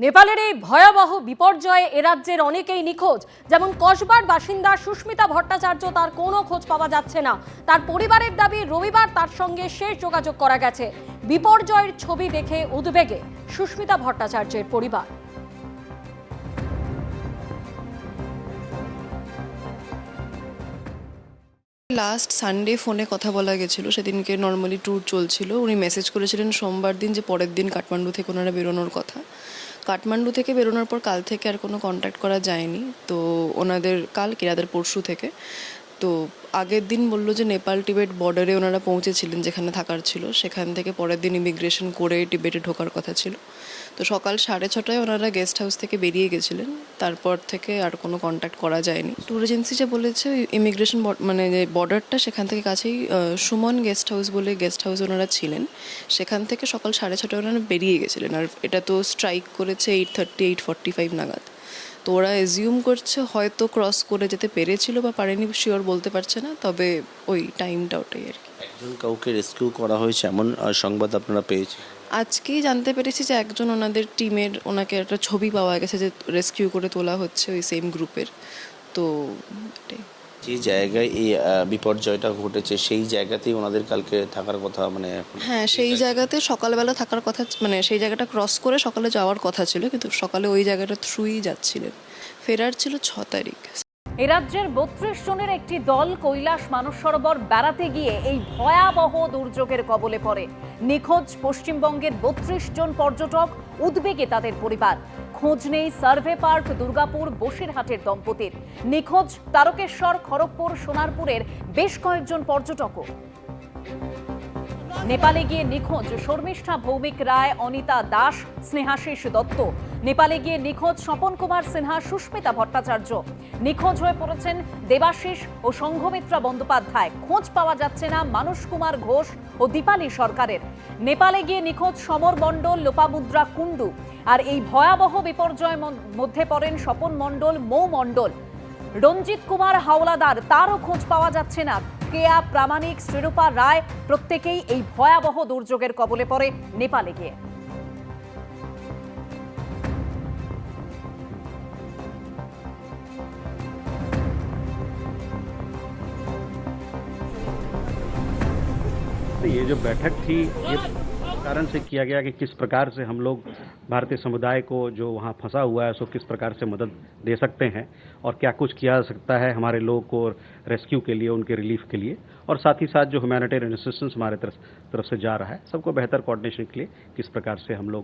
নেপালের এই ভয়াবহ বিপর্যয়ে এ রাজ্যের অনেকেই নিখোঁজ। যেমন কসবার বাসিন্দা সুস্মিতা ভট্টাচার্য, তার কোনো খোঁজ পাওয়া যাচ্ছে না। তার পরিবারের দাবি রবিবার তার সঙ্গে শেষ যোগাযোগ করা গেছে। বিপর্যয়ের ছবি দেখে উদ্বেগে সুস্মিতা ভট্টাচার্যের পরিবার। লাস্ট সানডে ফোনে কথা বলা গেছিলো, সেদিনকে নর্মালি ট্যুর চলছিল। উনি মেসেজ করেছিলেন সোমবার দিন যে পরের দিন কাঠমান্ডু থেকে ওনারা বেরোনোর কথা। কাঠমান্ডু থেকে বেরোনোর পর কাল থেকে আর কোনো কন্ট্যাক্ট করা যায়নি। তো ওনাদের কালকে রাতের পরশু থেকে তো আগের দিন বললো যে নেপাল টিবেট বর্ডারে ওনারা পৌঁছেছিলেন, যেখানে থাকার ছিল। সেখান থেকে পরের দিন ইমিগ্রেশন করে টিবেটে ঢোকার কথা ছিল। তো সকাল 6:30টায় ওনারা গেস্ট হাউস থেকে বেরিয়ে গেছিলেন। তারপর থেকে আর কোনো কন্ট্যাক্ট করা যায়নি। ট্যুর এজেন্সি যে বলেছে ইমিগ্রেশন মানে যে বর্ডারটা সেখান থেকে কাছেই সুমন গেস্ট হাউস বলে গেস্ট হাউস ওনারা ছিলেন, সেখান থেকে সকাল 6:30টায় ওনারা বেরিয়ে গেছিলেন। আর এটা তো স্ট্রাইক করেছে 8:30 8:45 নাগাদ। তো ওরা এজিউম করছে হয়তো ক্রস করে যেতে পেরেছিল বা পারেনি, শিওর বলতে পারছে না, তবে ওই টাইমটা ওটাই আর কি। একজন কাউকে রেস্কিউ করা হয়েছে এমন সংবাদ আপনারা পেয়েছেন? আজকেই জানতে পেরেছি যে একজন ওনাদের টিমের, ওনাকে একটা ছবি পাওয়া গেছে যে রেস্কিউ করে তোলা হচ্ছে ওই সেম গ্রুপের। তো এটাই। যে জায়গায় এই বিপর্যয়টা ঘটেছে সেই জায়গাতেই ওনাদের কালকে থাকার কথা, মানে হ্যাঁ, সেই জায়গাতে সকালবেলা থাকার কথা, মানে সেই জায়গাটা ক্রস করে সকালে যাওয়ার কথা ছিল, কিন্তু সকালে ওই জায়গাটা থ্রুই যাচ্ছিলেন। ফেরার ছিল 6 তারিখ। এ রাজ্যের 32 জনের একটি দল কৈলাস মানস সরোবর বেড়াতে গিয়ে এই ভয়াবহ দুর্যোগের কবলে পড়ে। নিখোঁজ পশ্চিমবঙ্গের 32 জন পর্যটক, উদ্বেগে তাদের পরিবার। খোঁজ নেই সার্ভে পার্ক দুর্গাপুর বসিরহাটের দম্পতির। নিখোঁজ তারকেশ্বর, খড়গপুর, সোনারপুরের বেশ কয়েকজন পর্যটকও। নেপালে গিয়ে নিখোঁজ শর্মিষ্ঠা ভৌমিক রায়, অনিতা দাস, স্নেহাশিস দত্ত। নেপালে গিয়ে নিখোঁজ স্বপন কুমার সিনহা, সুস্মিতা ভট্টাচার্য। নিখোঁজ হয়ে পড়েছেন দেবাশিস ও সংঘমিত্রা বন্দ্যোপাধ্যায়। খোঁজ পাওয়া যাচ্ছে না মানস কুমার ঘোষ ও দীপালি সরকারের। নেপালে গিয়ে নিখোঁজ সমর মণ্ডল, লোপামুদ্রা কুণ্ডু। আর এই ভয়াবহ বিপর্যয়ের মধ্যে পড়েন স্বপন মণ্ডল, মৌ মণ্ডল, রঞ্জিত কুমার হাওলাদার, তারও খোঁজ পাওয়া যাচ্ছে না। কেয়া প্রামাণিক, শ্রীরূপা রায় প্রত্যেকেই এই ভয়াবহ দুর্যোগের কবলে পড়ে নেপালে গিয়ে। ये जो बैठक थी ये कारण से किया गया कि किस प्रकार से हम लोग भारतीय समुदाय को जो वहाँ फंसा हुआ है उसको किस प्रकार से मदद दे सकते हैं और क्या कुछ किया जा सकता है हमारे लोगों को रेस्क्यू के लिए, उनके रिलीफ के लिए, और साथ ही साथ जो ह्यूमैनिटेरियन असिस्टेंस हमारे तरफ से जा रहा है सबको बेहतर कोऑर्डिनेशन के लिए किस प्रकार से हम लोग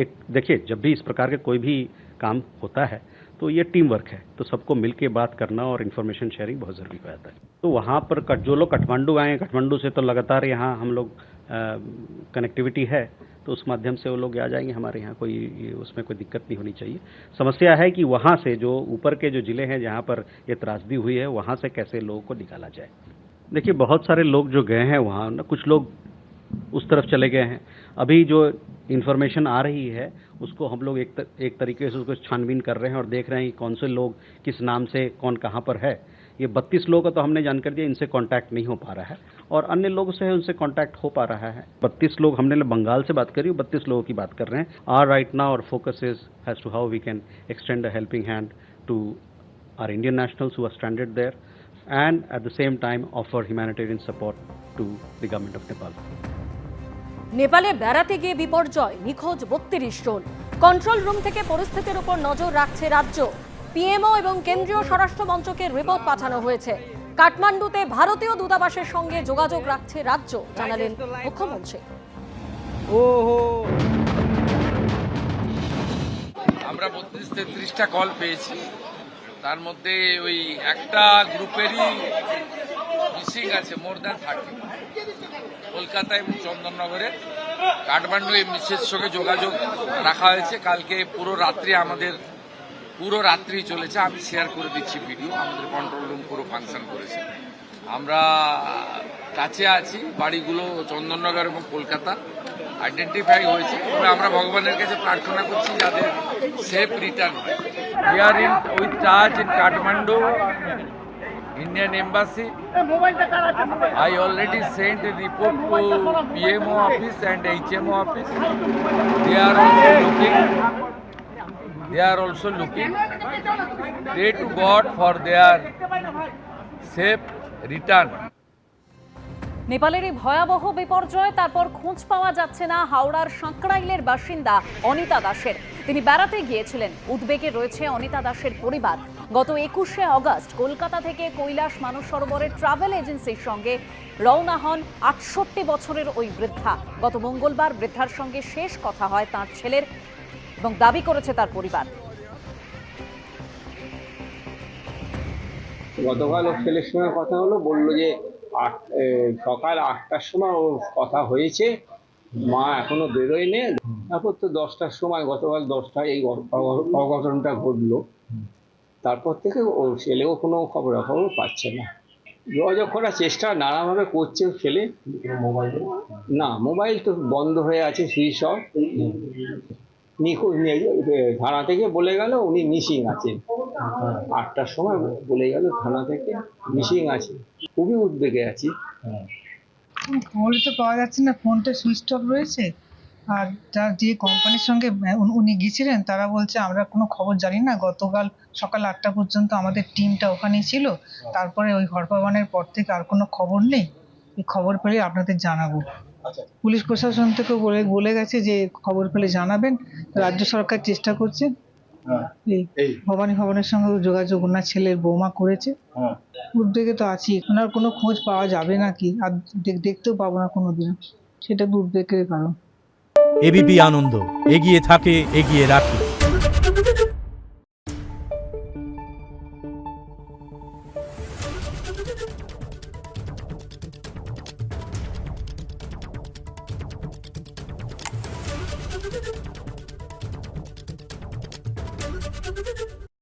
एक देखिए, जब भी इस प्रकार के कोई भी काम होता है तो ये टीम वर्क है, तो सबको मिलके बात करना और इन्फॉर्मेशन शेयरिंग बहुत ज़रूरी हो जाता है। तो वहाँ पर जो लोग काठमांडू आए हैं, काठमांडू से तो लगातार यहाँ हम लोग कनेक्टिविटी है, तो उस माध्यम से वो लोग आ जाएंगे हमारे यहाँ, कोई उसमें कोई दिक्कत नहीं होनी चाहिए। समस्या है कि वहाँ से जो ऊपर के जो ज़िले हैं जहाँ पर ये त्रासदी हुई है, वहाँ से कैसे लोगों को निकाला जाए। देखिए, बहुत सारे लोग जो गए हैं वहाँ ना, कुछ लोग उस तरफ चले गए हैं। अभी जो इन्फॉर्मेशन आ रही है उसको हम लोग एक तरीके से उसको छानबीन कर रहे हैं और देख रहे हैं कि कौन से लोग किस नाम से कौन कहाँ पर है। ये 32 लोगों का तो हमने जानकारी दिया, इनसे कांटेक्ट नहीं हो पा रहा है, और अन्य लोगों से है उनसे कांटेक्ट हो पा रहा है। 32 लोग हमने बंगाल से बात करी, 32 लोगों की बात कर रहे हैं। Are right now our focus is has to how we can extend a helping hand to our Indian nationals who are stranded there and at the same time offer humanitarian support to the government of Nepal. নেপালে বেড়াতে গিয়ে বিপর্যয়, নিখোঁজ 32 জন। Control room থেকে পরিস্থিতির উপর নজর রাখছে রাজ্য। পিএমও এবং কেন্দ্রীয় স্বরাষ্ট্র মন্ত্রকের রিপোর্ট পাঠানো হয়েছে। কাঠমান্ডুতে ভারতীয় দূতাবাসের সঙ্গে যোগাযোগ রাখছে রাজ্য, জানালেন মুখ্যমন্ত্রী। আমরা 32-33টা কল পেয়েছি, তার মধ্যে ওই একটা গ্রুপেরই মিসিং আছে মোর দ্যান 30। কলকাতা এবং চন্দননগরে, কাঠমান্ডু এই মিসের সঙ্গে যোগাযোগ রাখা হয়েছে। কালকে পুরো রাত্রি চলেছে, আমি শেয়ার করে দিচ্ছি ভিডিও। আমাদের কন্ট্রোল রুম পুরো ফাংশন করেছে। আমরা কাছে আছি, বাড়িগুলো চন্দননগর এবং কলকাতা আইডেন্টিফাই হয়েছে। তবে আমরা ভগবানের কাছে প্রার্থনা করছি যাদের সেফ রিটার্ন হয়। We are with charge in Kathmandu, Indian Embassy. I already sent a report to PMO office and HMO office. They are also looking. they are also looking. Pray to God for their safe return. নেপালের এই ভয়াবহ বিপর্যয়, তারপর খোঁজ পাওয়া যাচ্ছে না হাওড়ার সাঁকড়াইলের বাসিন্দা অনিতা দাসের। তিনি বেড়াতে গিয়েছিলেন। উদ্বেগে রয়েছে অনিতা দাসের পরিবার। গত 21শে আগস্ট কলকাতা থেকে কৈলাস মানস সরোবরের ট্রাভেল এজেন্সির সঙ্গে রওনা হন 68 বছরের ওই বৃদ্ধা। গত মঙ্গলবার বৃদ্ধার সঙ্গে শেষ কথা হয় তার ছেলের এবং দাবি করেছে তার পরিবার। গতকাল ওর ছেলের সঙ্গে কথা হলো, বললো যে সকাল 8টার সময় ওর কথা হয়েছে, মা এখনো বেরোয় নে। তারপর তো 10টার সময়, গতকাল 10টায় এই অঘটনটা ঘটলো। তারপর থেকে ওর ছেলেও কোনো খবরাখবর পাচ্ছে না। যোগাযোগ করার চেষ্টা নানাভাবে করছে ছেলে। না, মোবাইল তো বন্ধ হয়ে আছে, সুইচ অফ। নিখোঁজ থানা থেকে বলে গেল উনি মিসিং আছেন। 8টার সময় বলে গেল থানা থেকে মিসিং আছে। খুবই উদ্বেগে আছি। খবর তো পাওয়া যাচ্ছে না, ফোনটা সুইচ অফ রয়েছে। আর যার যে কোম্পানির সঙ্গে উনি গিয়েছিলেন তারা বলছে আমরা কোনো খবর জানি না, গতকাল সকাল 8টা পর্যন্ত আমাদের টিমটা ওখানেই ছিল, তারপরে ওই ঘরপাবানের পর থেকে আর কোনো খবর নেই। এই খবর পেলে আপনাদের জানাবো। পুলিশ প্রশাসন থেকে বলে গেছে যে খবর পেলে জানাবেন। রাজ্য সরকার চেষ্টা করছে। এই ভবানী ভবনের সঙ্গে যোগাযোগ ওনার ছেলের বৌমা করেছে। উদ্বেগে তো আছি, ওনার কোনো খোঁজ পাওয়া যাবে নাকি, আর দেখতেও পাবো না কোনোদিন, সেটা তো উদ্বেগের কারণ। এবিপি আনন্দ, এগিয়ে থাকে, এগিয়ে রাখে।